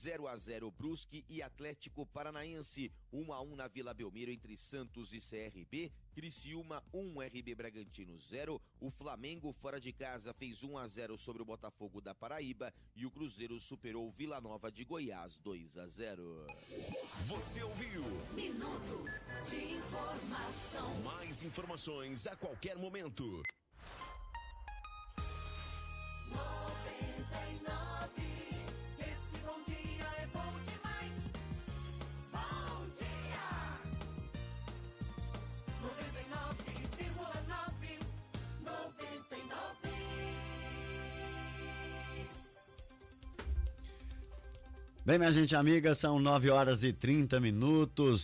0-0 Brusque e Atlético Paranaense, 1-1 na Vila Belmiro entre Santos e CRB, Criciúma 1, RB Bragantino 0, o Flamengo fora de casa fez 1-0 sobre o Botafogo da Paraíba e o Cruzeiro superou o Vila Nova de Goiás 2-0. Você ouviu? Minuto de informação. Mais informações a qualquer momento. 99, esse bom dia é bom demais. Bom dia. 99,9, 99. Bem, minha gente amiga, são 9h30,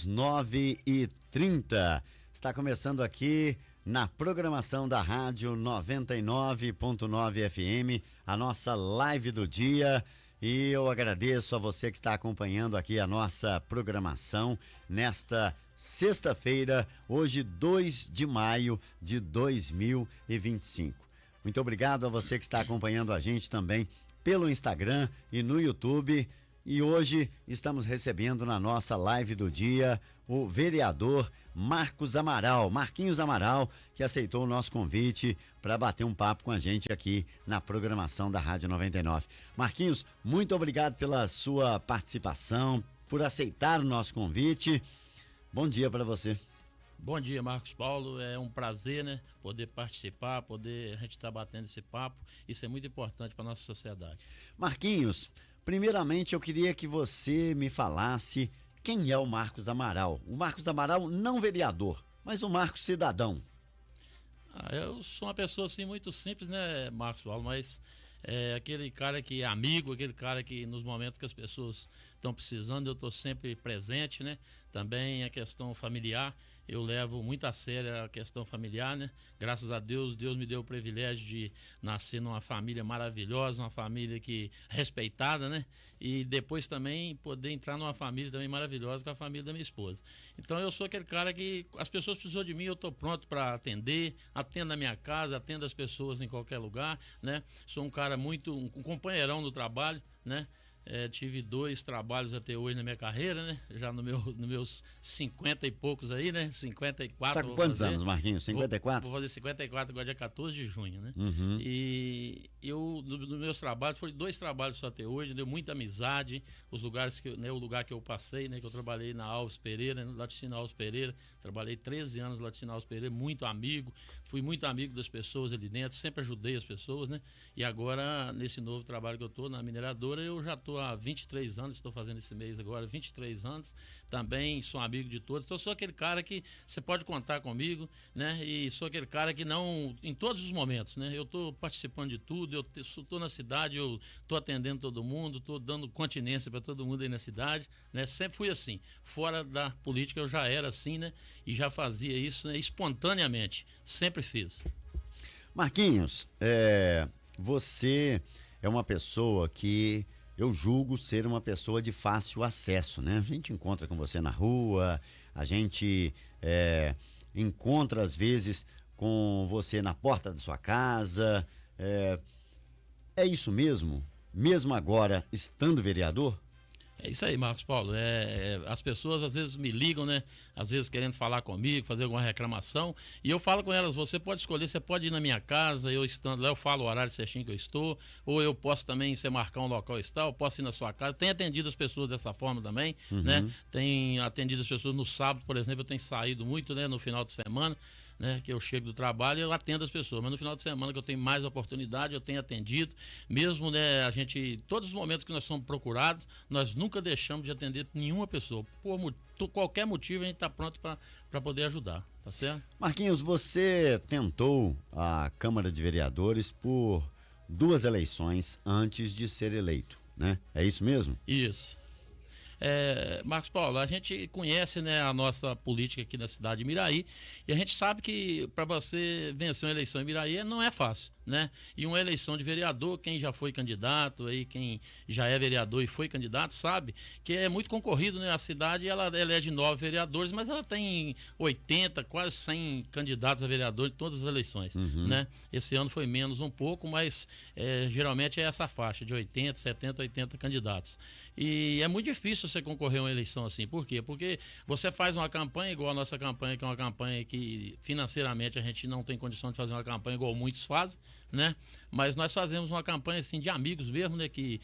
9h30. Está começando aqui na programação da Rádio 99.9 FM, a nossa live do dia. E eu agradeço a você que está acompanhando aqui a nossa programação nesta sexta-feira, hoje 2 de maio de 2025. Muito obrigado a você que está acompanhando a gente também pelo Instagram e no YouTube. E hoje estamos recebendo na nossa live do dia o vereador Marquinhos Amaral, que aceitou o nosso convite para bater um papo com a gente aqui na programação da Rádio 99. Marquinhos, muito obrigado pela sua participação, por aceitar o nosso convite. Bom dia para você. Bom dia, Marcos Paulo. É um prazer, né, poder participar, a gente estar batendo esse papo. Isso é muito importante para a nossa sociedade. Marquinhos, primeiramente eu queria que você me falasse quem é o Marcos Amaral. O Marcos Amaral não vereador, mas o Marcos cidadão. Eu sou uma pessoa assim muito simples, né, Marcos Paulo, mas é aquele cara que é amigo, aquele cara que nos momentos que as pessoas estão precisando eu estou sempre presente, né? Também a questão familiar, eu levo muito a sério a questão familiar, né? Graças a Deus, Deus me deu o privilégio de nascer numa família maravilhosa, uma família respeitada, né? E depois também poder entrar numa família também maravilhosa com a família da minha esposa. Então eu sou aquele cara que as pessoas precisam de mim, eu estou pronto para atender, atendo na minha casa, atendo as pessoas em qualquer lugar, né? Sou um cara um companheirão no trabalho, né? Tive 2 trabalhos até hoje na minha carreira, né? Já nos meus 50 e poucos aí, né? 54. Tá com quantos anos, Marquinhos? 54? Vou fazer 54 agora dia 14 de junho, né? Uhum. E eu, nos meus trabalhos, foram 2 trabalhos só até hoje, deu muita amizade, os lugares o lugar que eu passei, né? Que eu trabalhei na Alves Pereira, no Laticínio Alves Pereira, trabalhei 13 anos no Laticínio Alves Pereira, muito amigo, fui muito amigo das pessoas ali dentro, sempre ajudei as pessoas, né? E agora, nesse novo trabalho que eu tô na mineradora, eu já tô há 23 anos, estou fazendo esse mês agora, 23 anos, também sou amigo de todos, então sou aquele cara que você pode contar comigo, né? E sou aquele cara que não, em todos os momentos, né? Eu estou participando de tudo, eu estou na cidade, eu estou atendendo todo mundo, estou dando continência para todo mundo aí na cidade, né? Sempre fui assim, fora da política eu já era assim, né? E já fazia isso, né? Espontaneamente, sempre fiz. Marquinhos, você é uma pessoa que eu julgo ser uma pessoa de fácil acesso, né? A gente encontra com você na rua, a gente encontra às vezes com você na porta da sua casa. É isso mesmo? Mesmo agora estando vereador? É isso aí, Marcos Paulo. As pessoas às vezes me ligam, né? Às vezes querendo falar comigo, fazer alguma reclamação. E eu falo com elas, você pode escolher, você pode ir na minha casa, eu estando lá, eu falo o horário certinho que eu estou. Ou eu posso também, você marcar um local e tal, eu posso ir na sua casa. Tenho atendido as pessoas dessa forma também, né? Tenho atendido as pessoas no sábado, por exemplo, eu tenho saído muito, né? No final de semana, né, que eu chego do trabalho e eu atendo as pessoas, mas no final de semana que eu tenho mais oportunidade, eu tenho atendido, mesmo, né, todos os momentos que nós somos procurados, nós nunca deixamos de atender nenhuma pessoa, por qualquer motivo a gente está pronto para poder ajudar, tá certo? Marquinhos, você tentou a Câmara de Vereadores por 2 eleições antes de ser eleito, né? É isso mesmo? Isso. Marcos Paulo, a gente conhece, né, a nossa política aqui na cidade de Miraí e a gente sabe que para você vencer uma eleição em Miraí não é fácil, né? E uma eleição de vereador, quem já foi candidato, aí, quem já é vereador e foi candidato, sabe que é muito concorrido, né? A cidade, ela elege 9 vereadores, mas ela tem 80, quase 100 candidatos a vereador em todas as eleições, né? Esse ano foi menos um pouco, mas geralmente é essa faixa de 80, 70, 80 candidatos. E é muito difícil você concorrer a uma eleição assim. Por quê? Porque você faz uma campanha igual a nossa campanha, que é uma campanha que financeiramente a gente não tem condição de fazer uma campanha igual muitos fazem, né? Mas nós fazemos uma campanha assim de amigos mesmo, né? Que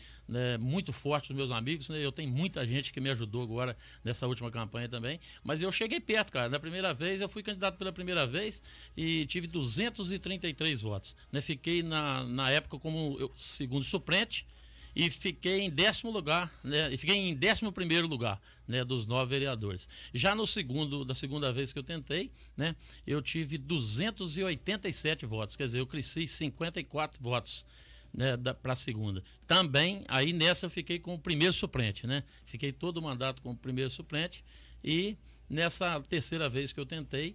muito forte os meus amigos, né? Eu tenho muita gente que me ajudou agora nessa última campanha também, mas eu cheguei perto, cara. Da primeira vez, eu fui candidato pela primeira vez e tive 233 votos, né? Fiquei na época como segundo suplente e fiquei em 10º lugar, né? E fiquei em 11º lugar, né, dos 9 vereadores. Já da segunda vez que eu tentei, né, eu tive 287 votos, quer dizer, eu cresci 54 votos, né, para a segunda. Também, aí nessa eu fiquei com o primeiro suplente, né? Fiquei todo o mandato com o primeiro suplente e nessa terceira vez que eu tentei,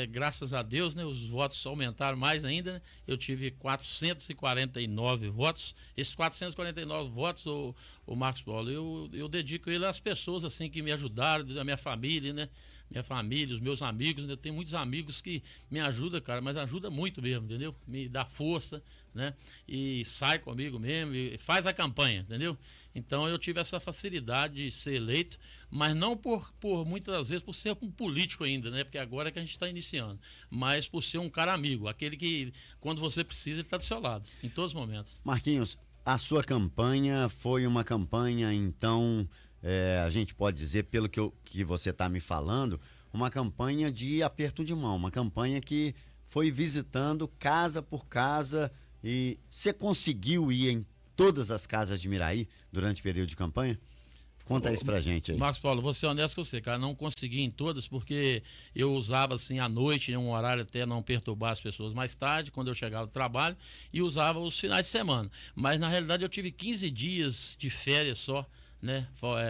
graças a Deus, né, os votos aumentaram mais ainda, né? Eu tive 449 votos. Esses 449 votos, o Marcos Paulo, eu dedico ele às pessoas assim que me ajudaram, da minha família, né? Minha família, os meus amigos, né? Eu tenho muitos amigos que me ajudam, cara, mas ajuda muito mesmo, entendeu? Me dá força, né? E sai comigo mesmo, e faz a campanha, entendeu? Então eu tive essa facilidade de ser eleito, mas não por muitas das vezes por ser um político ainda, né? Porque agora é que a gente está iniciando, mas por ser um cara amigo, aquele que quando você precisa ele está do seu lado, em todos os momentos. Marquinhos, a sua campanha foi uma campanha, então, a gente pode dizer, pelo que você está me falando, uma campanha de aperto de mão, uma campanha que foi visitando casa por casa. E você conseguiu ir em todas as casas de Miraí durante o período de campanha? Conta isso pra gente aí. Marcos Paulo, vou ser honesto com você, cara, não consegui em todas porque eu usava assim à noite, em um horário até não perturbar as pessoas mais tarde, quando eu chegava do trabalho, e usava os finais de semana. Mas na realidade eu tive 15 dias de férias só, né?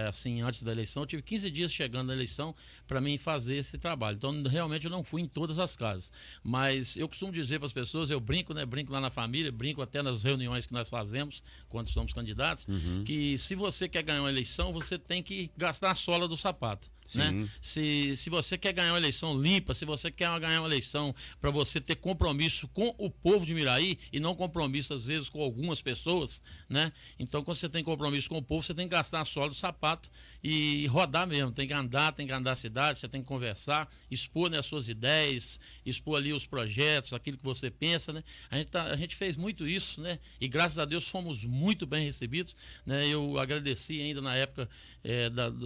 Assim, antes da eleição, eu tive 15 dias chegando na eleição para mim fazer esse trabalho. Então, realmente eu não fui em todas as casas. Mas eu costumo dizer para as pessoas, eu brinco, né? Brinco lá na família, brinco até nas reuniões que nós fazemos quando somos candidatos, que se você quer ganhar uma eleição, você tem que gastar a sola do sapato. Né? Se você quer ganhar uma eleição limpa, se você quer ganhar uma eleição para você ter compromisso com o povo de Miraí e não compromisso às vezes com algumas pessoas, né? Então quando você tem compromisso com o povo, você tem que gastar a sola do sapato e rodar mesmo, tem que andar a cidade, você tem que conversar, expor, né, as suas ideias, expor ali os projetos, aquilo que você pensa, né? A gente fez muito isso, né? E graças a Deus fomos muito bem recebidos, né? Eu agradeci ainda na época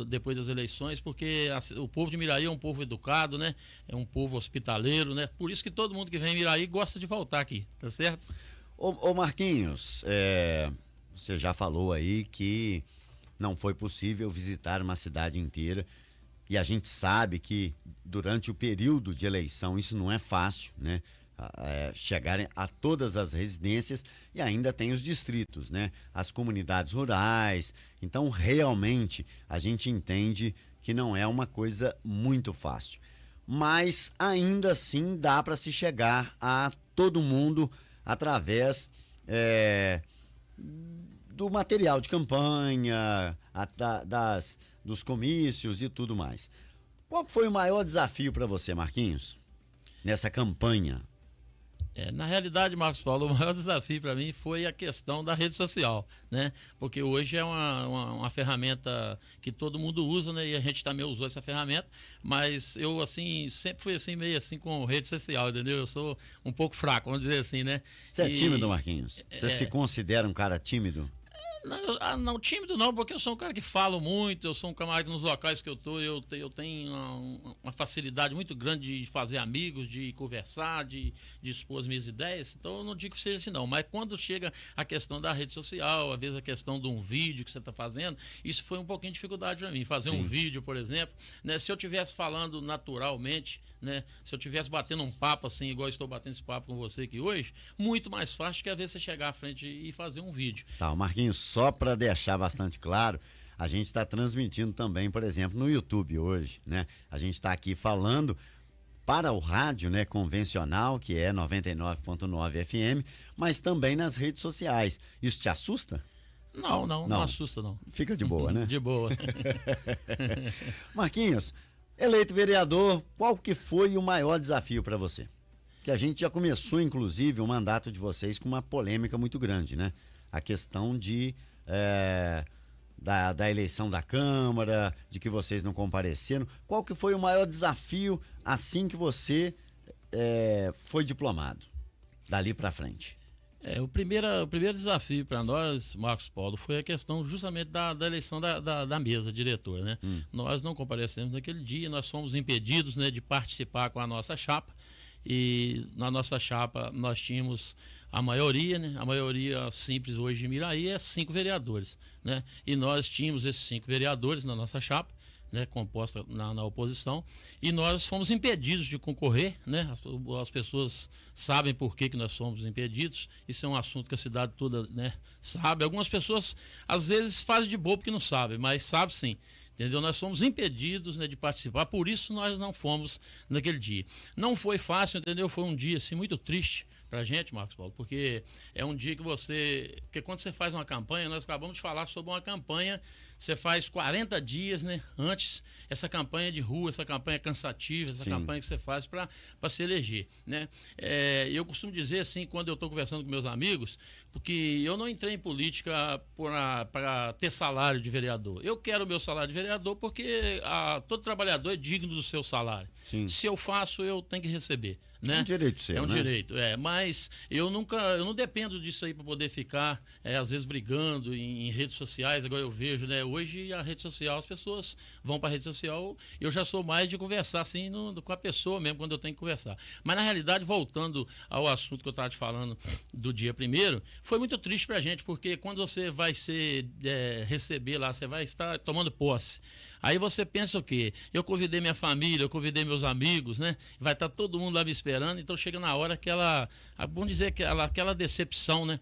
depois das eleições, porque o povo de Miraí é um povo educado, né? É um povo hospitaleiro, né? Por isso que todo mundo que vem em Miraí gosta de voltar aqui, tá certo? Ô Marquinhos, você já falou aí que não foi possível visitar uma cidade inteira e a gente sabe que durante o período de eleição isso não é fácil, né? Chegarem a todas as residências e ainda tem os distritos, né? As comunidades rurais. Então, realmente, a gente entende que não é uma coisa muito fácil. Mas, ainda assim, dá para se chegar a todo mundo através do material de campanha, dos comícios e tudo mais. Qual foi o maior desafio para você, Marquinhos, nessa campanha? Na realidade, Marcos Paulo, o maior desafio para mim foi a questão da rede social, né? Porque hoje é uma ferramenta que todo mundo usa, né? E a gente também usou essa ferramenta, mas eu, assim, sempre fui assim, meio assim com rede social, entendeu? Eu sou um pouco fraco, vamos dizer assim, né? Você é tímido, Marquinhos? Você se considera um cara tímido? Não, tímido não, porque eu sou um cara que falo muito, eu sou um camarada nos locais que eu tô, eu tenho uma facilidade muito grande de fazer amigos, de conversar, de expor as minhas ideias, então eu não digo que seja assim não, mas quando chega a questão da rede social, às vezes a questão de um vídeo que você está fazendo, isso foi um pouquinho de dificuldade para mim, fazer um vídeo, por exemplo, né? Se eu estivesse falando naturalmente, né? Se eu estivesse batendo um papo assim, igual eu estou batendo esse papo com você aqui hoje, muito mais fácil que às vezes você chegar à frente e fazer um vídeo. Tá, Marquinhos, só para deixar bastante claro, a gente está transmitindo também, por exemplo, no YouTube hoje, né? A gente está aqui falando para o rádio, né, convencional, que é 99.9 FM, mas também nas redes sociais. Isso te assusta? Não assusta, não. Fica de boa, né? De boa. Marquinhos, eleito vereador, qual que foi o maior desafio para você? Que a gente já começou, inclusive, o mandato de vocês com uma polêmica muito grande, né? A questão da eleição da Câmara, de que vocês não compareceram. Qual que foi o maior desafio assim que você foi diplomado, dali para frente? O primeiro desafio para nós, Marcos Paulo, foi a questão justamente da eleição da mesa diretora, né? Nós não comparecemos naquele dia, nós fomos impedidos, né, de participar com a nossa chapa, e na nossa chapa nós tínhamos a maioria, né? A maioria simples hoje de Miraí é 5 vereadores, né? E nós tínhamos esses 5 vereadores na nossa chapa, né, composta na oposição, e nós fomos impedidos de concorrer, né? As pessoas sabem por que nós fomos impedidos. Isso é um assunto que a cidade toda, né, sabe. Algumas pessoas às vezes fazem de bobo que não sabem, mas sabe sim. Entendeu? Nós fomos impedidos, né, de participar, por isso nós não fomos naquele dia. Não foi fácil, entendeu? Foi um dia assim, muito triste pra gente, Marcos Paulo, porque é um dia porque quando você faz uma campanha, nós acabamos de falar sobre uma campanha, você faz 40 dias, né, antes, essa campanha de rua, essa campanha cansativa, essa Sim. campanha que você faz para se eleger, né? Eu costumo dizer assim, quando eu estou conversando com meus amigos, porque eu não entrei em política para ter salário de vereador. Eu quero o meu salário de vereador porque todo trabalhador é digno do seu salário. Sim. Se eu faço, eu tenho que receber. Né? É um direito seu, É um né? direito, mas eu não dependo disso aí para poder ficar, às vezes, brigando em redes sociais, igual eu vejo, né? Hoje a rede social, as pessoas vão para a rede social, eu já sou mais de conversar assim com a pessoa mesmo, quando eu tenho que conversar. Mas na realidade, voltando ao assunto que eu estava te falando do dia primeiro, foi muito triste para a gente, porque quando você vai receber lá, você vai estar tomando posse. Aí você pensa o quê? Eu convidei minha família, eu convidei meus amigos, né? Vai estar todo mundo lá me esperando, então chega na hora vamos dizer, aquela decepção, né?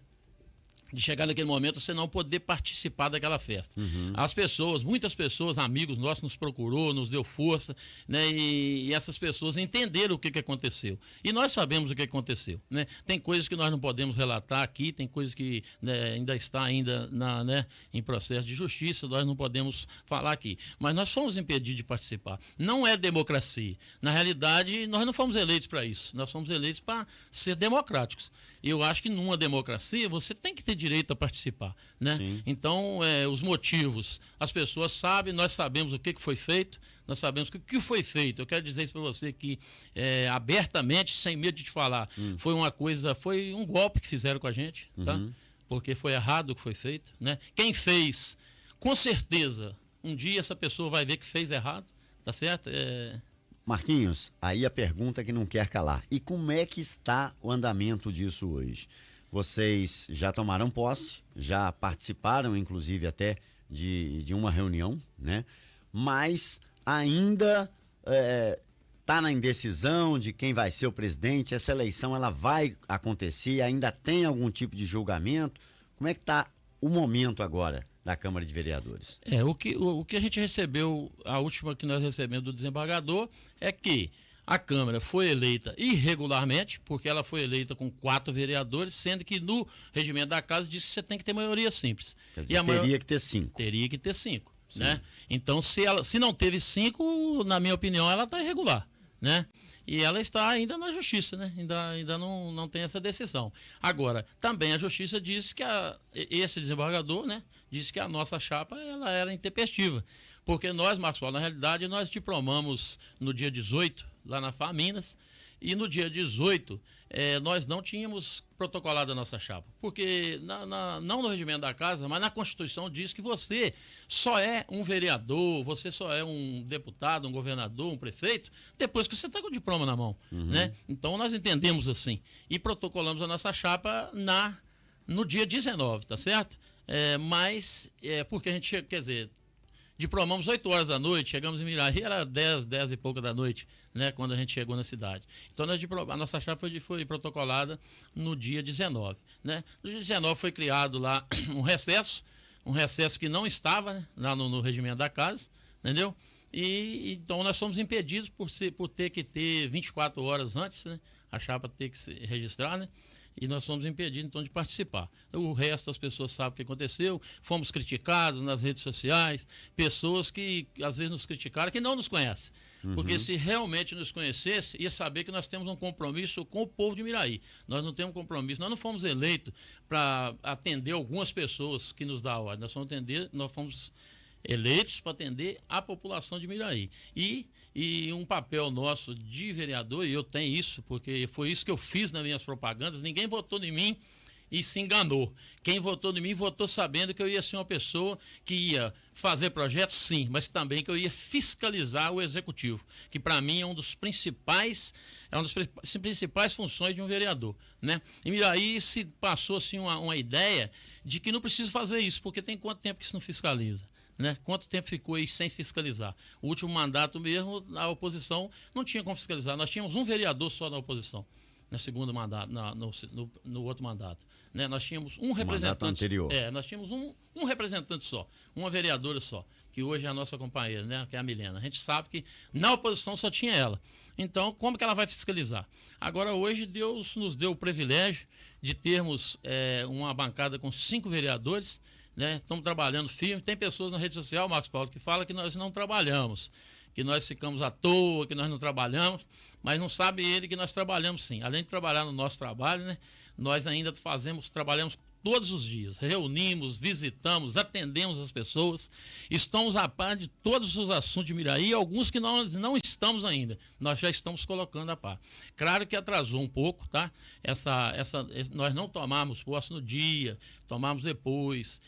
De chegar naquele momento você não poder participar daquela festa. As pessoas, muitas pessoas, amigos nossos, nos procurou, nos deu força, né? E essas pessoas entenderam o que aconteceu. E nós sabemos o que aconteceu, né? Tem coisas que nós não podemos relatar aqui, tem coisas que, né, ainda está em processo de justiça, nós não podemos falar aqui. Mas nós fomos impedidos de participar. Não é democracia. Na realidade, nós não fomos eleitos para isso. Nós fomos eleitos para ser democráticos. Eu acho que numa democracia você tem que ter direito a participar, né? Sim. Então, os motivos, as pessoas sabem, nós sabemos o que foi feito, nós sabemos o que foi feito. Eu quero dizer isso para você que, abertamente, sem medo de te falar, foi um golpe que fizeram com a gente, tá? Porque foi errado o que foi feito, né? Quem fez, com certeza, um dia essa pessoa vai ver que fez errado, tá certo? Marquinhos, aí a pergunta que não quer calar. E como é que está o andamento disso hoje? Vocês já tomaram posse, já participaram, inclusive, até de uma reunião, né? Mas ainda está na indecisão de quem vai ser o presidente. Essa eleição ela vai acontecer, ainda tem algum tipo de julgamento? Como é que está o momento agora da Câmara de Vereadores? O que a gente recebeu, a última que nós recebemos do desembargador, é que a Câmara foi eleita irregularmente, porque ela foi eleita com 4 vereadores, sendo que no regimento da casa diz que você tem que ter maioria simples. Quer dizer, teria que ter 5. Teria que ter 5, né? Então, se não teve 5, na minha opinião, ela está irregular, né? E ela está ainda na justiça, né? Ainda não tem essa decisão. Agora, também a justiça disse que esse desembargador, né, disse que a nossa chapa ela era intempestiva. Porque nós, Marcos Paulo, na realidade, nós diplomamos no dia 18, lá na FAMinas, e no dia 18, nós não tínhamos protocolado a nossa chapa. Porque, não no regimento da casa, mas na Constituição diz que você só é um vereador, você só é um deputado, um governador, um prefeito, depois que você está com o diploma na mão. Né? Então, nós entendemos assim. E protocolamos a nossa chapa no dia 19, tá certo? Porque a gente, quer dizer, diplomamos 8 horas da noite, chegamos em Miraí, era 10 e pouca da noite, né, quando a gente chegou na cidade. Então, a nossa chapa foi protocolada no dia 19. Né? No dia 19 foi criado lá um recesso que não estava, né, lá no regimento da casa, entendeu? E então nós fomos impedidos por ter que ter 24 horas antes, né, a chapa ter que se registrar, né? e nós fomos impedidos, então, de participar. O resto das pessoas sabem o que aconteceu, fomos criticados nas redes sociais, pessoas que às vezes nos criticaram, que não nos conhecem. Porque se realmente nos conhecesse, ia saber que nós temos um compromisso com o povo de Miraí. Nós não temos compromisso, nós não fomos eleitos para atender algumas pessoas que nos dão ordem, nós fomos eleitos para atender a população de Miraí. E um papel nosso de vereador, e eu tenho isso, porque foi isso que eu fiz nas minhas propagandas, ninguém votou em mim e se enganou. Quem votou em mim votou sabendo que eu ia ser uma pessoa que ia fazer projetos, sim, mas também que eu ia fiscalizar o executivo, que para mim é uma das principais funções de um vereador, né? E Miraí se passou assim uma ideia de que não precisa fazer isso, porque tem quanto tempo que isso não fiscaliza? Né? Quanto tempo ficou aí sem fiscalizar? O último mandato mesmo, a oposição não tinha como fiscalizar. Nós tínhamos um vereador só na oposição, no segundo mandato, no outro mandato. Né? Nós tínhamos um representante. Anterior. Nós tínhamos um representante só, uma vereadora só, que hoje é a nossa companheira, né? Que é a Milena. A gente sabe que na oposição só tinha ela. Então, como que ela vai fiscalizar? Agora, hoje, Deus nos deu o privilégio de termos uma bancada com 5 vereadores. Né? Estamos trabalhando firme. Tem pessoas na rede social, Marcos Paulo, que falam que nós não trabalhamos, que nós ficamos à toa, que nós não trabalhamos, mas não sabe ele que nós trabalhamos sim. Além de trabalhar no nosso trabalho, né? Nós ainda trabalhamos todos os dias, reunimos, visitamos, atendemos as pessoas, estamos a par de todos os assuntos de Miraí, alguns que nós não estamos ainda, nós já estamos colocando a par. Claro que atrasou um pouco, tá? Nós não tomamos posse no dia, tomamos depois,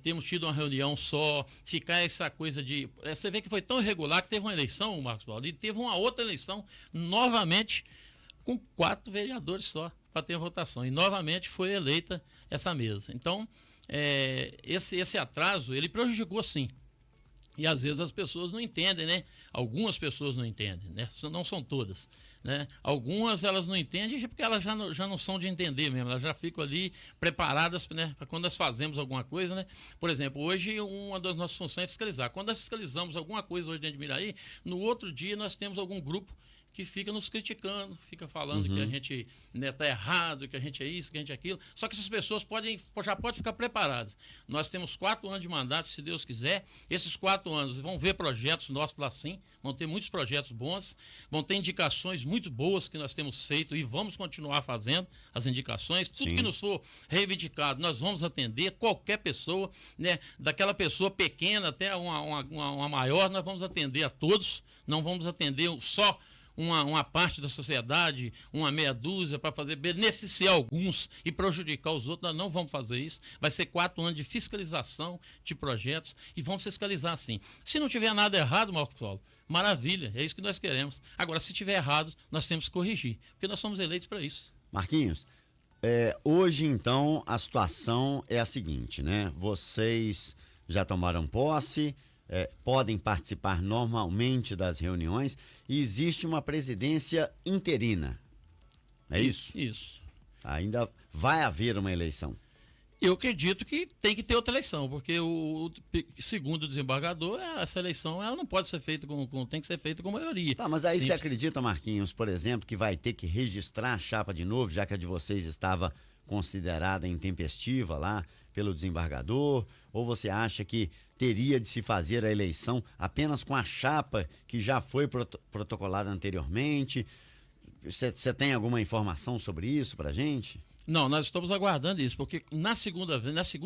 temos tido uma reunião só, ficar essa coisa de... você vê que foi tão irregular que teve uma eleição, Marcos Paulo, e teve uma outra eleição novamente com 4 vereadores só para ter votação. E novamente foi eleita essa mesa. Então, esse atraso, ele prejudicou sim. E às vezes as pessoas não entendem, né? Algumas pessoas não entendem, né? Não são todas, né? Algumas elas não entendem porque elas já não são de entender mesmo, elas já ficam ali preparadas, né? Para quando nós fazemos alguma coisa, né? Por exemplo, hoje uma das nossas funções é fiscalizar. Quando nós fiscalizamos alguma coisa hoje dentro de Miraí, no outro dia nós temos algum grupo que fica nos criticando, fica falando que a gente está errado, que a gente é isso, que a gente é aquilo. Só que essas pessoas já podem ficar preparadas. Nós temos 4 anos de mandato, se Deus quiser. Esses 4 anos vão ver projetos nossos lá sim, vão ter muitos projetos bons, vão ter indicações muito boas que nós temos feito e vamos continuar fazendo as indicações. Tudo que nos for reivindicado, nós vamos atender qualquer pessoa, né? Daquela pessoa pequena até uma maior, nós vamos atender a todos, não vamos atender só uma parte da sociedade, uma meia dúzia, para beneficiar alguns e prejudicar os outros. Nós não vamos fazer isso. Vai ser 4 anos de fiscalização de projetos e vamos fiscalizar sim. Se não tiver nada errado, Marcos Paulo, maravilha, é isso que nós queremos. Agora, se tiver errado, nós temos que corrigir, porque nós somos eleitos para isso. Marquinhos, hoje então a situação é a seguinte, né? Vocês já tomaram posse, podem participar normalmente das reuniões e existe uma presidência interina. É isso? Isso. Ainda vai haver uma eleição. Eu acredito que tem que ter outra eleição, porque segundo o desembargador, essa eleição ela não pode ser feita tem que ser feita com maioria. Tá, mas aí você acredita, Marquinhos, por exemplo, que vai ter que registrar a chapa de novo, já que a de vocês estava considerada intempestiva lá pelo desembargador? Ou você acha que teria de se fazer a eleição apenas com a chapa que já foi protocolada anteriormente? Você tem alguma informação sobre isso pra gente? Não, nós estamos aguardando isso, porque na segunda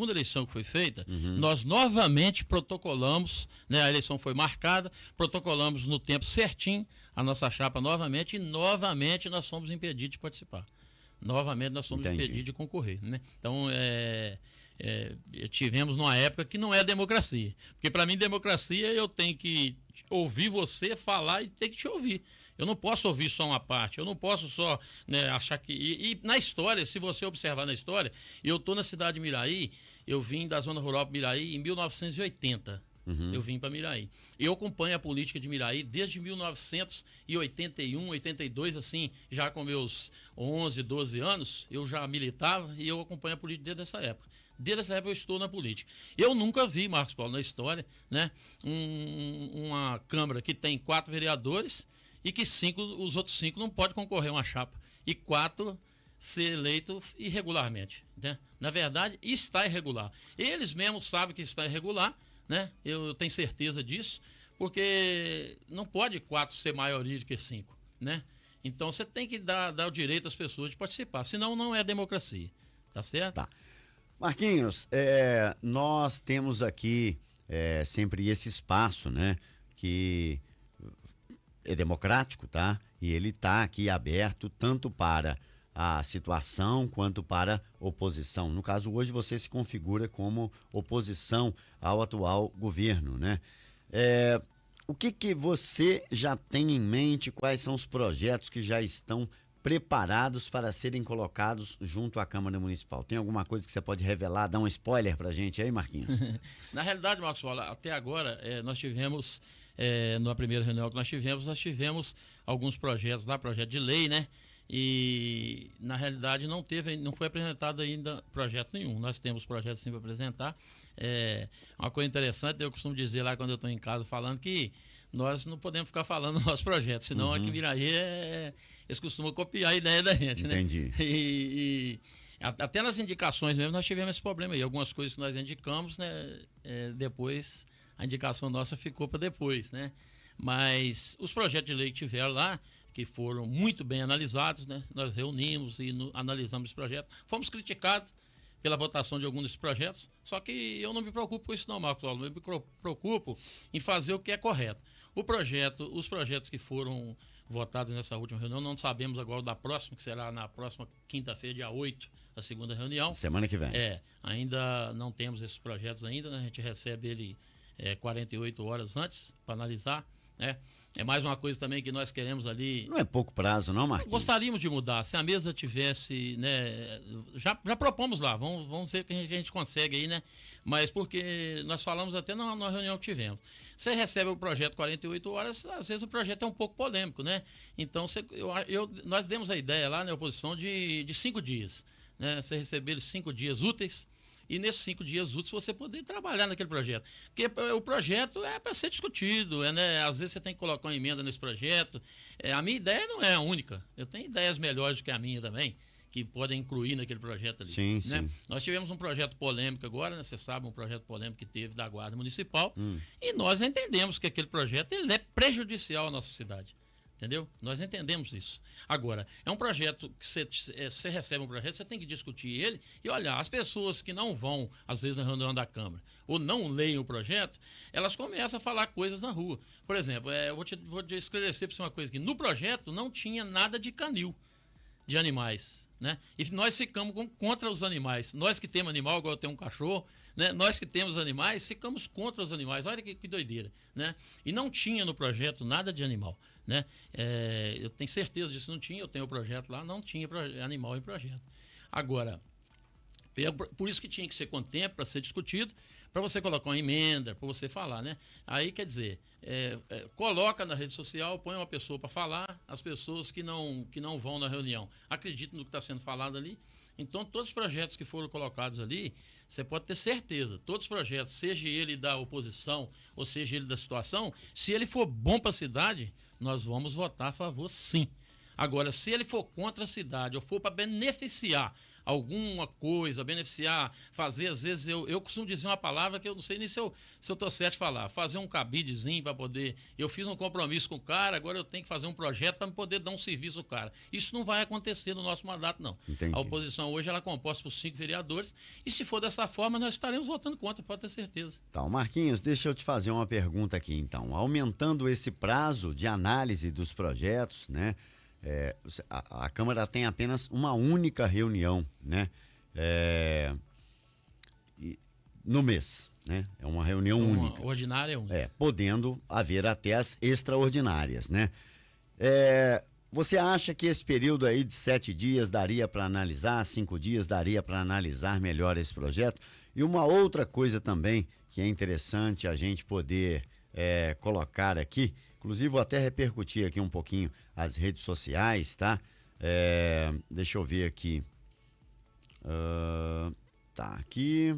eleição que foi feita, nós novamente protocolamos, né, a eleição foi marcada, protocolamos no tempo certinho a nossa chapa novamente e novamente nós fomos impedidos de participar. Novamente nós fomos impedidos de concorrer, né? Então, tivemos numa época que não é democracia. Porque para mim, democracia, eu tenho que ouvir você falar e ter que te ouvir. Eu não posso ouvir só uma parte, eu não posso só, né, achar que... E na história, se você observar na história, eu estou na cidade de Miraí, eu vim da zona rural de Miraí em 1980. Eu vim para Miraí. Eu acompanho a política de Miraí desde 1981, 82, assim, já com meus 11, 12 anos, eu já militava e eu acompanho a política desde essa época. Desde essa época eu estou na política. Eu nunca vi, Marcos Paulo, na história, né, uma Câmara que tem 4 vereadores e que os outros 5 não podem concorrer a uma chapa. E 4 ser eleito irregularmente, né? Na verdade, está irregular. Eles mesmos sabem que está irregular, né? Eu tenho certeza disso, porque não pode 4 ser maioria do que 5, né? Então você tem que dar o direito às pessoas de participar, senão não é democracia, tá certo? Tá. Marquinhos, nós temos aqui sempre esse espaço, né? Que é democrático, tá? E ele está aqui aberto tanto para a situação quanto para oposição. No caso, hoje você se configura como oposição ao atual governo, né? O que você já tem em mente? Quais são os projetos que já estão preparados para serem colocados junto à Câmara Municipal? Tem alguma coisa que você pode revelar, dar um spoiler pra gente aí, Marquinhos? Na realidade, Marcos Paulo, até agora nós tivemos, na primeira reunião que nós tivemos alguns projetos lá, projeto de lei, né? E na realidade não foi apresentado ainda projeto nenhum. Nós temos projetos sim para apresentar. Uma coisa interessante, eu costumo dizer lá quando eu estou em casa falando que nós não podemos ficar falando do nosso projeto, senão aqui em Miraí eles costumam copiar a ideia da gente, Entendi. Né? E até nas indicações mesmo nós tivemos esse problema aí. Algumas coisas que nós indicamos, né? Depois a indicação nossa ficou para depois, né? Mas os projetos de lei que tiveram lá, que foram muito bem analisados, né? Nós reunimos e analisamos os projetos. Fomos criticados pela votação de alguns desses projetos, só que eu não me preocupo com isso não, Marcos Paulo. Eu me preocupo em fazer o que é correto. Os projetos que foram votados nessa última reunião, não sabemos agora da próxima, que será na próxima quinta-feira, dia 8, a segunda reunião. Semana que vem. Ainda não temos esses projetos ainda, né? A gente recebe ele 48 horas antes para analisar, né? É mais uma coisa também que nós queremos ali. Não é pouco prazo, não, Marquinhos? Gostaríamos de mudar. Se a mesa tivesse, né? Já propomos lá, vamos ver o que a gente consegue aí, né? Mas porque nós falamos até na reunião que tivemos. Você recebe o projeto 48 horas, às vezes o projeto é um pouco polêmico, né? Então nós demos a ideia lá na oposição de 5 dias, né? Você receber 5 dias úteis. E nesses 5 dias úteis você poder trabalhar naquele projeto. Porque o projeto é para ser discutido, né? Às vezes você tem que colocar uma emenda nesse projeto. A minha ideia não é a única. Eu tenho ideias melhores do que a minha também, que podem incluir naquele projeto ali. Sim, né? sim. Nós tivemos um projeto polêmico agora, né? Você sabe, um projeto polêmico que teve da Guarda Municipal. E nós entendemos que aquele projeto ele é prejudicial à nossa cidade. Entendeu? Nós entendemos isso. Agora, é um projeto que você recebe um projeto, você tem que discutir ele e olhar, as pessoas que não vão, às vezes, na reunião da Câmara, ou não leem o projeto, elas começam a falar coisas na rua. Por exemplo, eu vou te esclarecer para você uma coisa aqui. No projeto não tinha nada de canil, de animais, né? E nós ficamos contra os animais. Nós que temos animal, igual eu tenho um cachorro, né? Nós que temos animais, ficamos contra os animais. Olha que doideira, né? E não tinha no projeto nada de animal, né? Eu tenho certeza disso, não tinha. Eu tenho o projeto lá, não tinha animal em projeto. Agora, por isso que tinha que ser com tempo para ser discutido, para você colocar uma emenda, para você falar, né? Aí, quer dizer, coloca na rede social, põe uma pessoa para falar, as pessoas que não vão na reunião acreditam no que está sendo falado ali. Então, todos os projetos que foram colocados ali, você pode ter certeza, todos os projetos, seja ele da oposição ou seja ele da situação, se ele for bom para a cidade, nós vamos votar a favor, sim. Agora, se ele for contra a cidade ou for para beneficiar alguma coisa, fazer, às vezes, eu costumo dizer uma palavra que eu não sei nem se eu estou certo de falar, fazer um cabidezinho para poder, eu fiz um compromisso com o cara, agora eu tenho que fazer um projeto para poder dar um serviço ao cara. Isso não vai acontecer no nosso mandato, não. Entendi. A oposição hoje ela é composta por 5 vereadores e se for dessa forma, nós estaremos votando contra, pode ter certeza. Então, Marquinhos, deixa eu te fazer uma pergunta aqui, então. Aumentando esse prazo de análise dos projetos, né? A Câmara tem apenas uma única reunião, né? No mês, né? É uma reunião única. Ordinária é única. Podendo haver até as extraordinárias, né? Você acha que esse período aí de 7 dias daria para analisar, 5 dias daria para analisar melhor esse projeto? E uma outra coisa também que é interessante a gente poder colocar aqui, inclusive vou até repercutir aqui um pouquinho as redes sociais, tá? Deixa eu ver aqui. Tá aqui.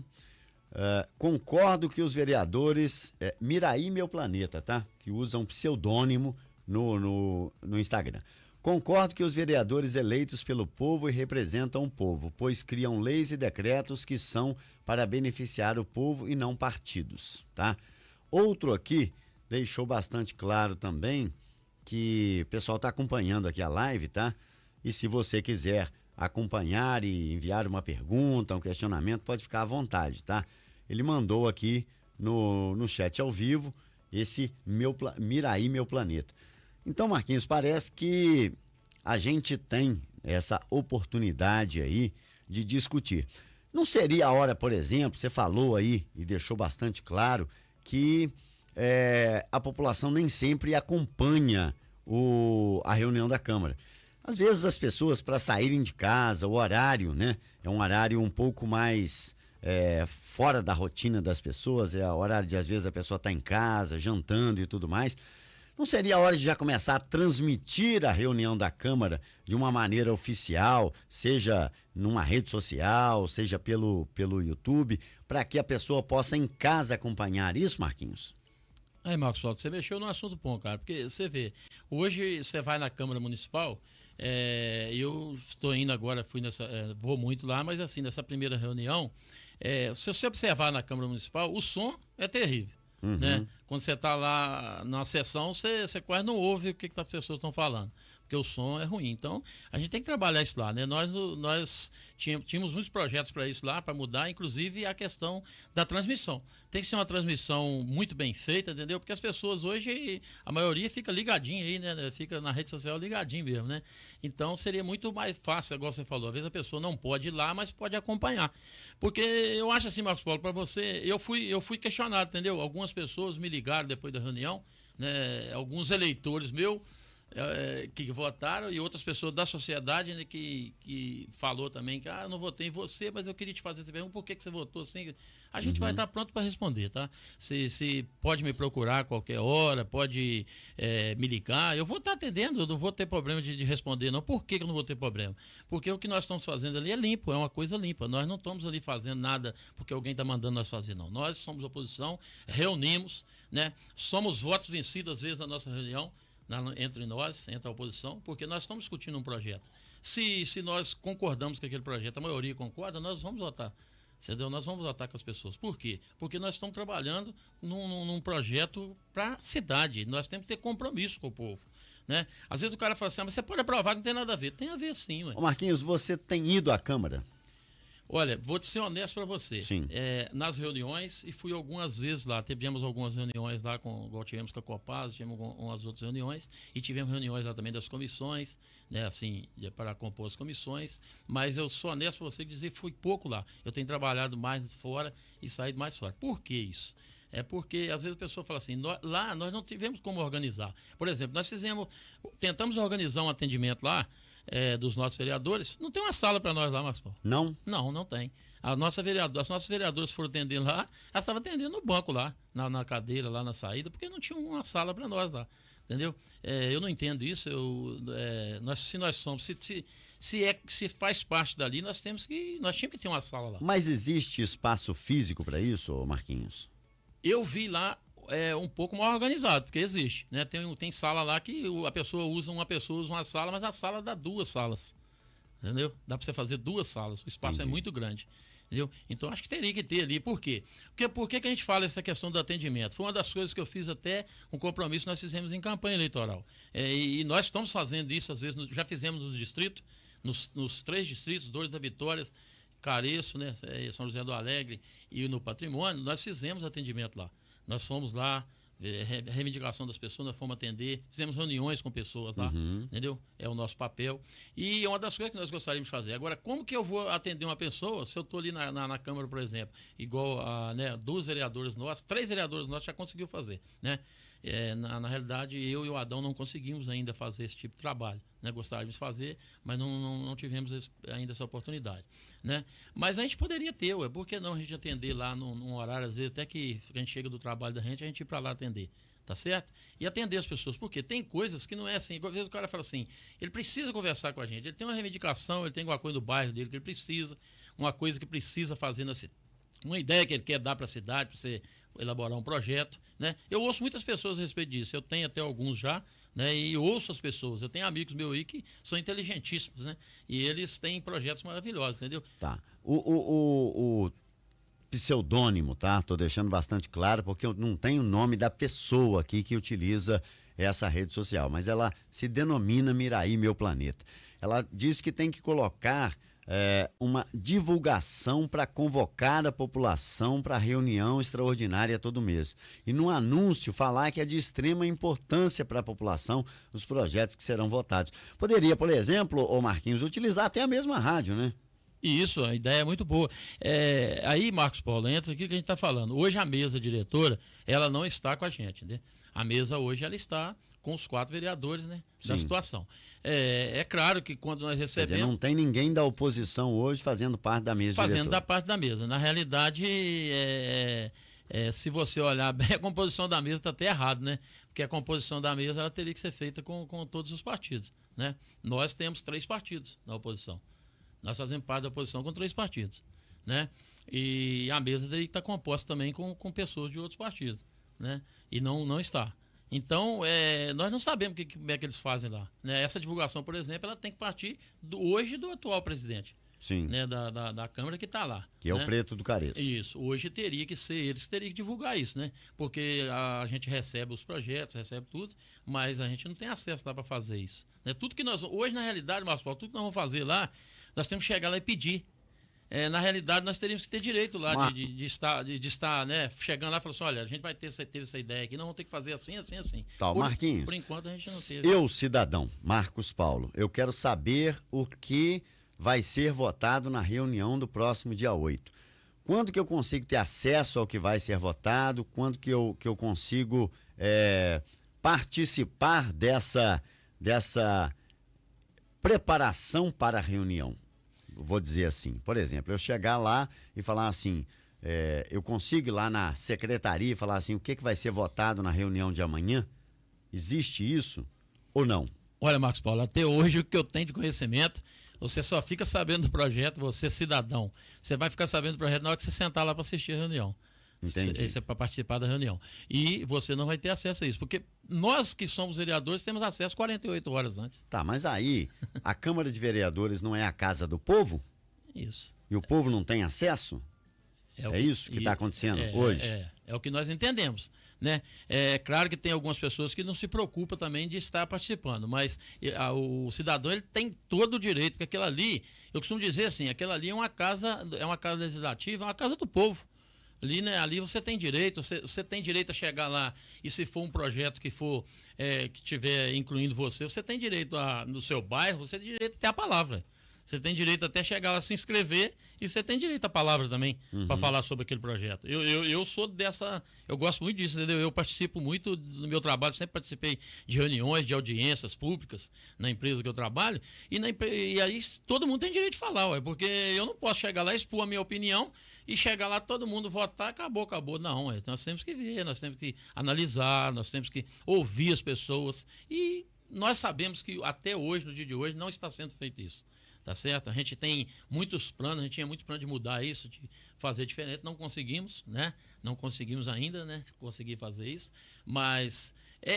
Concordo que os vereadores Miraí Meu Planeta, tá? Que usam pseudônimo no Instagram. Concordo que os vereadores eleitos pelo povo e representam o povo, pois criam leis e decretos que são para beneficiar o povo e não partidos, tá? Outro aqui deixou bastante claro também que o pessoal está acompanhando aqui a live, tá? E se você quiser acompanhar e enviar uma pergunta, um questionamento, pode ficar à vontade, tá? Ele mandou aqui no chat ao vivo esse Miraí, meu planeta. Então, Marquinhos, parece que a gente tem essa oportunidade aí de discutir. Não seria a hora, por exemplo, você falou aí e deixou bastante claro que a população nem sempre acompanha a reunião da Câmara. Às vezes as pessoas, para saírem de casa, o horário, né? É um horário um pouco mais fora da rotina das pessoas, é o horário de às vezes a pessoa está em casa, jantando e tudo mais. Não seria a hora de já começar a transmitir a reunião da Câmara de uma maneira oficial, seja numa rede social, seja pelo YouTube, para que a pessoa possa em casa acompanhar isso, Marquinhos? Aí, Marcos Paulo, você mexeu no assunto bom, cara, porque você vê, hoje você vai na Câmara Municipal, eu estou indo agora, vou muito lá, mas assim, nessa primeira reunião, se você observar na Câmara Municipal, o som é terrível. Uhum. Né? Quando você está lá na sessão, você quase não ouve o que as pessoas estão falando, porque o som é ruim. Então, a gente tem que trabalhar isso lá, né? Nós tínhamos muitos projetos para isso lá, para mudar, inclusive a questão da transmissão. Tem que ser uma transmissão muito bem feita, entendeu? Porque as pessoas hoje, a maioria fica ligadinha aí, né? Fica na rede social ligadinho mesmo, né? Então, seria muito mais fácil, igual você falou. Às vezes a pessoa não pode ir lá, mas pode acompanhar. Porque eu acho assim, Marcos Paulo, para você, eu fui questionado, entendeu? Algumas pessoas me ligaram depois da reunião, né? Alguns eleitores meus que votaram e outras pessoas da sociedade, né, que falou também que eu não votei em você, mas eu queria te fazer essa pergunta, por que você votou assim? A gente vai estar pronto para responder, tá? Se pode me procurar a qualquer hora, pode me ligar, eu vou estar atendendo, eu não vou ter problema de responder, não. Por que eu não vou ter problema? Porque o que nós estamos fazendo ali é limpo, é uma coisa limpa. Nós não estamos ali fazendo nada porque alguém está mandando nós fazer, não. Nós somos oposição, reunimos, né? Somos votos vencidos às vezes na nossa reunião, entre nós, entre a oposição, porque nós estamos discutindo um projeto. Se nós concordamos com aquele projeto, a maioria concorda, nós vamos votar. Entendeu? Nós vamos votar com as pessoas. Por quê? Porque nós estamos trabalhando num projeto para a cidade. Nós temos que ter compromisso com o povo. Né? Às vezes o cara fala assim, mas você pode aprovar que não tem nada a ver. Tem a ver sim, ué. Ô Marquinhos, você tem ido à Câmara? Olha, vou te ser honesto para você. Sim. Nas reuniões, e fui algumas vezes lá, tivemos algumas reuniões lá, igual tivemos com a Copasa, tivemos umas outras reuniões, e tivemos reuniões lá também das comissões, né, assim, para compor as comissões, mas eu sou honesto para você dizer, fui pouco lá. Eu tenho trabalhado mais fora e saído mais fora. Por que isso? É porque, às vezes, a pessoa fala assim, lá nós não tivemos como organizar. Por exemplo, tentamos organizar um atendimento lá, dos nossos vereadores, não tem uma sala para nós lá, Marcos Paulo. Não? Não tem. As nossas vereadoras foram atender lá, elas estavam atendendo no banco lá, na cadeira, lá na saída, porque não tinha uma sala para nós lá, entendeu? Eu não entendo isso, se nós somos, se faz parte dali, nós tínhamos que ter uma sala lá. Mas existe espaço físico para isso, Marquinhos? Eu vi lá um pouco mal organizado, porque existe, né? Tem sala lá que uma pessoa usa uma sala, mas a sala dá 2 salas, entendeu? Dá para você fazer 2 salas, o espaço é muito grande, entendeu? Então acho que teria que ter ali, por quê? Por que a gente fala essa questão do atendimento? Foi uma das coisas que eu fiz até um compromisso que nós fizemos em campanha eleitoral, e nós estamos fazendo isso, às vezes, já fizemos nos distritos, nos 3 distritos, 2 da Vitória, Careço, né? São José do Alegre e no Patrimônio, nós fizemos atendimento lá. Nós fomos lá, reivindicação das pessoas, nós fomos atender, fizemos reuniões com pessoas lá, entendeu? É o nosso papel. E é uma das coisas que nós gostaríamos de fazer. Agora, como que eu vou atender uma pessoa se eu estou ali na Câmara, por exemplo, igual 2 vereadores nossos, 3 vereadores nossos já conseguiu fazer, né? Na realidade, eu e o Adão não conseguimos ainda fazer esse tipo de trabalho, né? Gostaríamos de fazer, mas não tivemos ainda essa oportunidade, né? Mas a gente poderia ter, por que não a gente atender lá num horário, às vezes até que a gente chega do trabalho da gente, a gente ir para lá atender, tá certo? E atender as pessoas, porque tem coisas que não é assim, às vezes o cara fala assim, ele precisa conversar com a gente, ele tem uma reivindicação, ele tem alguma coisa do bairro dele que ele precisa, uma coisa que precisa fazer uma ideia que ele quer dar para a cidade, para você elaborar um projeto, né? Eu ouço muitas pessoas a respeito disso, eu tenho até alguns já, né? E ouço as pessoas. Eu tenho amigos meus aí que são inteligentíssimos, né? E eles têm projetos maravilhosos, entendeu? Tá. O pseudônimo, tá? Tô deixando bastante claro, porque eu não tenho o nome da pessoa aqui que utiliza essa rede social, mas ela se denomina Miraí Meu Planeta. Ela diz que tem que colocar uma divulgação para convocar a população para reunião extraordinária todo mês. E no anúncio falar que é de extrema importância para a população os projetos que serão votados. Poderia, por exemplo, ô Marquinhos, utilizar até a mesma rádio, né? Isso, a ideia é muito boa. Aí, Marcos Paulo, entra aquilo que a gente está falando. Hoje a mesa diretora, ela não está com a gente, né? A mesa hoje, ela está com os 4 vereadores, né, da situação. É claro que quando nós recebemos... Quer dizer, não tem ninguém da oposição hoje fazendo parte da mesa fazendo diretora. da parte da mesa. Na realidade, se você olhar bem, a composição da mesa está até errado, né? Porque a composição da mesa ela teria que ser feita com todos os partidos, né? Nós temos 3 partidos na oposição. Nós fazemos parte da oposição com 3 partidos, né? E a mesa teria que estar composta também com pessoas de outros partidos, né? E não está. Então, nós não sabemos como é que eles fazem lá, né? Essa divulgação, por exemplo, ela tem que partir hoje do atual presidente. Sim. Né, da Câmara que está lá. Que é né? o Preto do Careço. Isso. Hoje teria que ser eles que teriam que divulgar isso, né? Porque a gente recebe os projetos, recebe tudo, mas a gente não tem acesso lá para fazer isso. Né? Tudo que nós... Hoje, na realidade, Marcos Paulo, tudo que nós vamos fazer lá, nós temos que chegar lá e pedir. Na realidade, nós teríamos que ter direito lá de estar, né, chegando lá e falar assim, olha, a gente vai teve essa ideia aqui, nós vamos ter que fazer assim. Tá, Marquinhos, por enquanto a gente não teve. Eu, cidadão, Marcos Paulo, eu quero saber o que vai ser votado na reunião do próximo dia 8. Quando que eu consigo ter acesso ao que vai ser votado? Quando que eu consigo participar dessa preparação para a reunião? Vou dizer assim, por exemplo, eu chegar lá e falar assim, eu consigo ir lá na secretaria e falar assim, o que vai ser votado na reunião de amanhã? Existe isso ou não? Olha, Marcos Paulo, até hoje o que eu tenho de conhecimento, você só fica sabendo do projeto, você cidadão, você vai ficar sabendo do projeto na hora que você sentar lá para assistir a reunião. Entendi. Isso é para participar da reunião. E você não vai ter acesso a isso, porque nós que somos vereadores temos acesso 48 horas antes. Tá, mas aí a Câmara de Vereadores não é a casa do povo? Isso. E o povo não tem acesso? É isso que está acontecendo hoje? É o que nós entendemos, né? É claro que tem algumas pessoas que não se preocupam também de estar participando, mas o cidadão ele tem todo o direito, porque aquilo ali, eu costumo dizer assim, aquilo ali é uma casa legislativa, é uma casa do povo. Ali, né, ali você tem direito, você tem direito a chegar lá e se for um projeto que for que tiver incluindo você tem direito no seu bairro, você tem direito a ter a palavra. Você tem direito até chegar lá, se inscrever e você tem direito à palavra também para falar sobre aquele projeto. Eu sou dessa, eu gosto muito disso, entendeu? Eu participo muito do meu trabalho, sempre participei de reuniões, de audiências públicas na empresa que eu trabalho e aí todo mundo tem direito de falar, porque eu não posso chegar lá, expor a minha opinião e chegar lá, todo mundo votar, acabou. Não, nós temos que ver, nós temos que analisar, nós temos que ouvir as pessoas e nós sabemos que até hoje, no dia de hoje, não está sendo feito isso. Tá certo? A gente tem muitos planos, a gente tinha muitos planos de mudar isso, de fazer diferente, não conseguimos, né? Não conseguimos ainda, né? Conseguir fazer isso, mas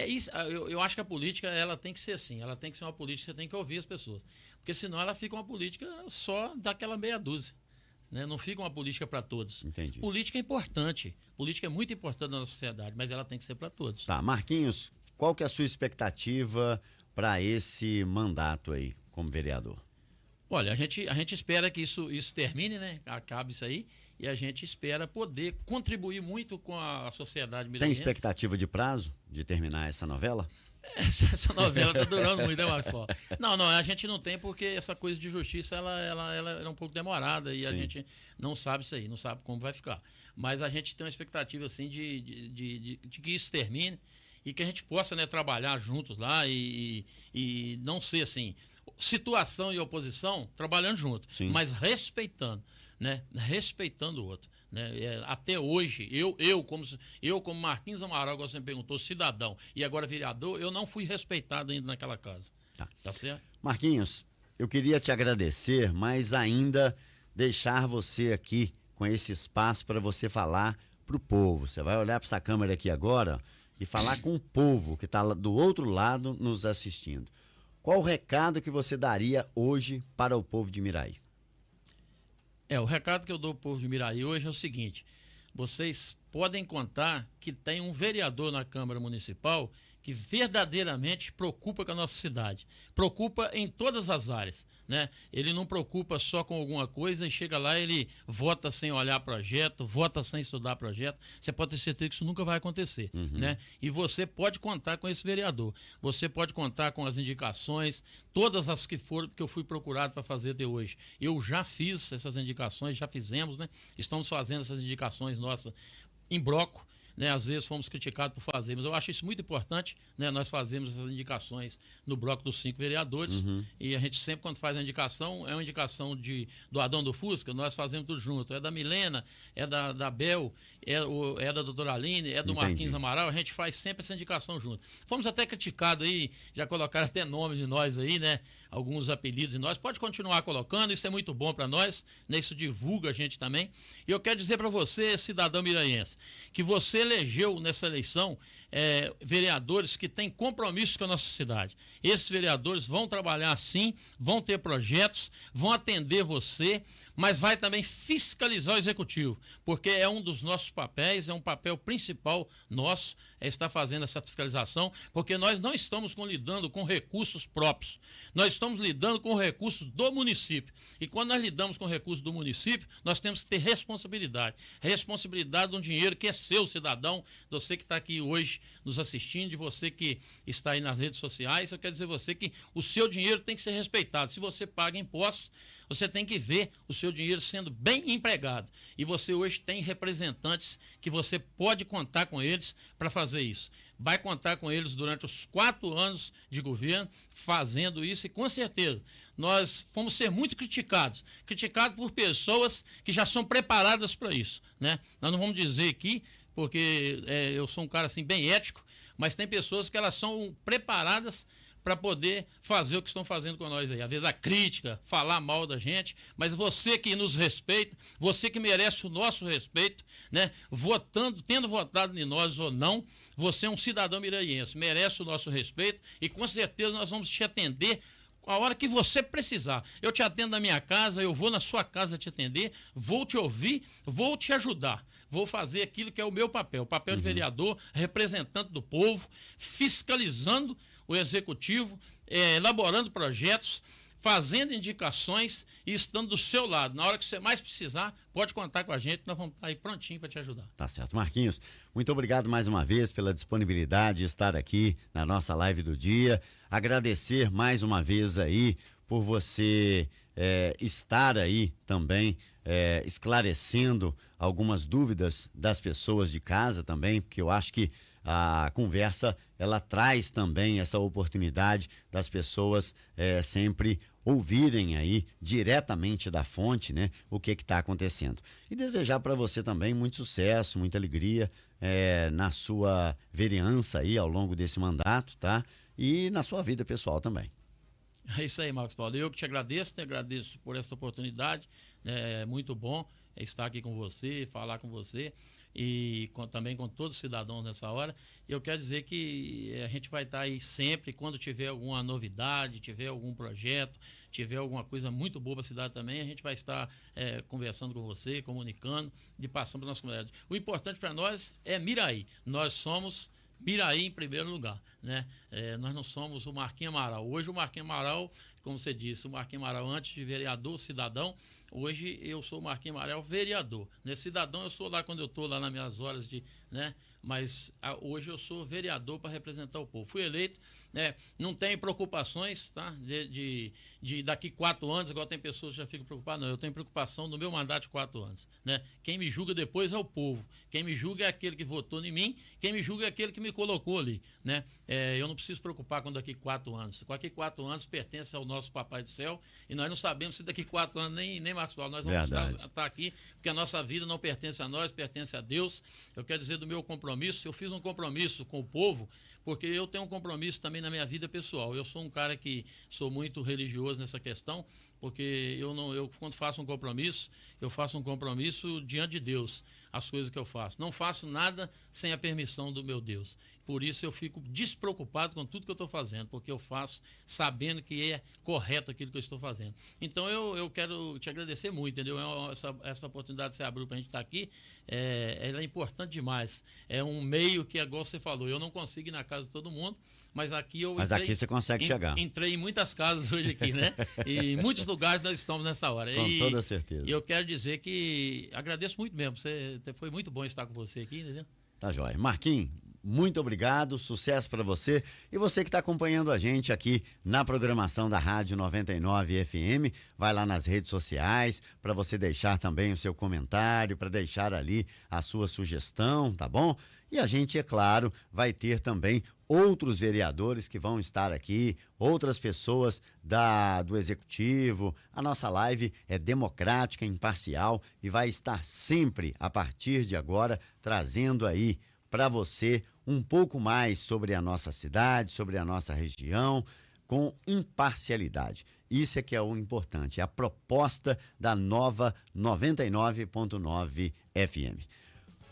isso, eu acho que a política, ela tem que ser assim, ela tem que ser uma política que você tem que ouvir as pessoas, porque senão ela fica uma política só daquela meia dúzia, né? Não fica uma política para todos. Entendi. Política é importante, política é muito importante na nossa sociedade, mas ela tem que ser para todos. Tá, Marquinhos, qual que é a sua expectativa para esse mandato aí, como vereador? Olha, a gente espera que isso termine, né? Acabe isso aí. E a gente espera poder contribuir muito com a sociedade miraiense. Tem expectativa de prazo de terminar essa novela? Essa novela está durando muito, né, Marcos Paulo? Não, a gente não tem porque essa coisa de justiça ela é um pouco demorada e a gente não sabe isso aí, não sabe como vai ficar. Mas a gente tem uma expectativa, assim, de que isso termine e que a gente possa, né, trabalhar juntos lá e não ser assim... situação e oposição trabalhando junto, mas respeitando, né? Respeitando o outro, né? Até hoje, eu como Marquinhos Amaral, você me perguntou, cidadão e agora vereador, eu não fui respeitado ainda naquela casa. Tá certo? Marquinhos, eu queria te agradecer, mas ainda deixar você aqui com esse espaço para você falar para o povo. Você vai olhar para essa câmera aqui agora e falar com o povo que está do outro lado nos assistindo, qual o recado que você daria hoje para o povo de Miraí? O recado que eu dou ao povo de Miraí hoje é o seguinte: vocês podem contar que tem um vereador na Câmara Municipal que verdadeiramente preocupa com a nossa cidade. Preocupa em todas as áreas, né? Ele não preocupa só com alguma coisa e chega lá, ele vota sem olhar projeto, vota sem estudar projeto. Você pode ter certeza que isso nunca vai acontecer, né? E você pode contar com esse vereador. Você pode contar com as indicações, todas as que foram, que eu fui procurado para fazer até hoje. Eu já fiz essas indicações, já fizemos, né? Estamos fazendo essas indicações nossas em bloco, né? Às vezes fomos criticados por fazer, mas eu acho isso muito importante, né? Nós fazemos essas indicações no bloco dos 5 vereadores, e a gente sempre, quando faz a indicação, é uma indicação do Adão do Fusca, nós fazemos tudo junto. É da Milena, é da Bel, é da doutora Aline, é do Marquinhos Amaral, a gente faz sempre essa indicação junto. Fomos até criticados aí, já colocaram até nomes de nós aí, né? Alguns apelidos de nós, pode continuar colocando, isso é muito bom para nós, né? Isso divulga a gente também. E eu quero dizer para você, cidadão miraiense, que você elegeu nessa eleição vereadores que têm compromisso com a nossa cidade. Esses vereadores vão trabalhar sim, vão ter projetos, vão atender você, mas vai também fiscalizar o executivo, porque é um dos nossos papéis, é um papel principal nosso, estar fazendo essa fiscalização, porque nós não estamos lidando com recursos próprios, nós estamos lidando com recursos do município. E quando nós lidamos com recursos do município, nós temos que ter responsabilidade de um dinheiro que é seu, cidadão, você que está aqui hoje nos assistindo, de você que está aí nas redes sociais. Eu quero dizer a você que o seu dinheiro tem que ser respeitado. Se você paga impostos, você tem que ver o seu dinheiro sendo bem empregado. E você hoje tem representantes que você pode contar com eles para fazer isso. Vai contar com eles durante os 4 anos de governo fazendo isso, e com certeza nós vamos ser muito criticados por pessoas que já são preparadas para isso, né? Nós não vamos dizer aqui, porque eu sou um cara assim bem ético, mas tem pessoas que elas são preparadas para poder fazer o que estão fazendo com nós aí. Às vezes a crítica, falar mal da gente, mas você que nos respeita, você que merece o nosso respeito, né? Tendo votado em nós ou não, você é um cidadão miraiense, merece o nosso respeito, e com certeza nós vamos te atender a hora que você precisar. Eu te atendo na minha casa, eu vou na sua casa te atender, vou te ouvir, vou te ajudar. Vou fazer aquilo que é o meu papel, o papel de vereador, representante do povo, fiscalizando o executivo, elaborando projetos, fazendo indicações e estando do seu lado. Na hora que você mais precisar, pode contar com a gente, nós vamos estar aí prontinho para te ajudar. Tá certo. Marquinhos, muito obrigado mais uma vez pela disponibilidade de estar aqui na nossa live do dia. Agradecer mais uma vez aí por você estar aí também esclarecendo algumas dúvidas das pessoas de casa também, porque eu acho que a conversa ela traz também essa oportunidade das pessoas sempre ouvirem aí diretamente da fonte, né, o que está acontecendo. E desejar para você também muito sucesso, muita alegria na sua vereança aí ao longo desse mandato, tá? E na sua vida pessoal também. É isso aí, Marcos Paulo. Eu que te agradeço por essa oportunidade. É muito bom estar aqui com você, falar com você e também com todos os cidadãos nessa hora. Eu quero dizer que a gente vai estar aí sempre, quando tiver alguma novidade, tiver algum projeto, tiver alguma coisa muito boa para a cidade também, a gente vai estar conversando com você, comunicando e passando para a nossa comunidade. O importante para nós é Miraí. Nós somos Miraí em primeiro lugar, né? Nós não somos o Marquinhos Amaral. Hoje o Marquinhos Amaral, como você disse, o Marquinhos Amaral antes de vereador, cidadão, hoje eu sou o Marquinhos Amaral vereador, né? Cidadão eu sou lá quando eu estou lá nas minhas horas de, né? Mas hoje eu sou vereador para representar o povo. Fui eleito, né? Não tenho preocupações, tá? De daqui 4 anos, igual tem pessoas que já ficam preocupadas. Não, eu tenho preocupação no meu mandato de 4 anos, né? Quem me julga depois é o povo. Quem me julga é aquele que votou em mim, quem me julga é aquele que me colocou ali, né? Eu não preciso preocupar com daqui 4 anos. Daqui 4 anos pertence ao nosso Papai do Céu, e nós não sabemos se daqui 4 anos nem Marcos Paulo, nós vamos estar aqui, porque a nossa vida não pertence a nós, pertence a Deus. Eu quero dizer do meu compromisso, eu fiz um compromisso com o povo, porque eu tenho um compromisso também na minha vida pessoal. Eu sou um cara que sou muito religioso nessa questão, Porque eu quando faço um compromisso, eu faço um compromisso diante de Deus, as coisas que eu faço. Não faço nada sem a permissão do meu Deus. Por isso eu fico despreocupado com tudo que eu estou fazendo, porque eu faço sabendo que é correto aquilo que eu estou fazendo. Então eu quero te agradecer muito, entendeu? Essa oportunidade que você abriu para a gente estar aqui, ela é importante demais. É um meio que, igual você falou, eu não consigo ir na casa de todo mundo, mas aqui aqui você consegue chegar. Entrei em muitas casas hoje aqui, né? E em muitos lugares nós estamos nessa hora. Com toda certeza. E eu quero dizer que agradeço muito mesmo. Foi muito bom estar com você aqui, entendeu? Tá joia. Marquinhos, muito obrigado, sucesso para você. E você que está acompanhando a gente aqui na programação da Rádio 99 FM, vai lá nas redes sociais para você deixar também o seu comentário, para deixar ali a sua sugestão, tá bom? E a gente, é claro, vai ter também outros vereadores que vão estar aqui, outras pessoas do Executivo. A nossa live é democrática, imparcial e vai estar sempre, a partir de agora, trazendo aí para você um pouco mais sobre a nossa cidade, sobre a nossa região, com imparcialidade. Isso é que é o importante, é a proposta da nova 99.9 FM.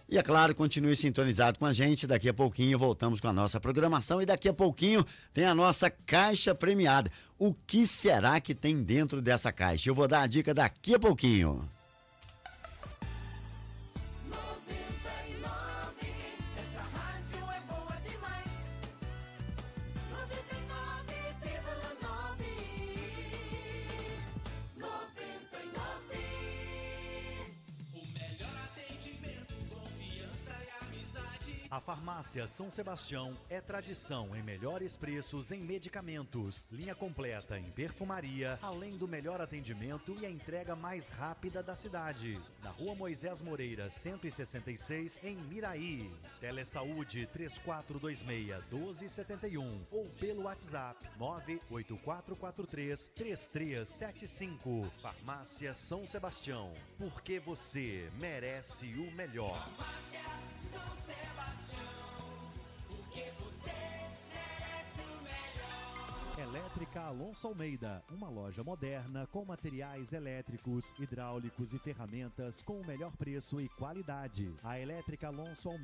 E é claro, continue sintonizado com a gente. Daqui a pouquinho voltamos com a nossa programação e daqui a pouquinho tem a nossa caixa premiada. O que será que tem dentro dessa caixa? Eu vou dar a dica daqui a pouquinho. 99, essa rádio é boa demais. 99,9. 99. A Farmácia São Sebastião é tradição em melhores preços em medicamentos, linha completa em perfumaria, além do melhor atendimento e a entrega mais rápida da cidade. Na Rua Moisés Moreira, 166, em Miraí. Telesaúde 3426-1271 ou pelo WhatsApp 98443-3375. Farmácia São Sebastião, porque você merece o melhor. São Sebastião, porque você merece o melhor. Elétrica Alonso Almeida, uma loja moderna com materiais elétricos, hidráulicos e ferramentas com o melhor preço e qualidade. A Elétrica Alonso Almeida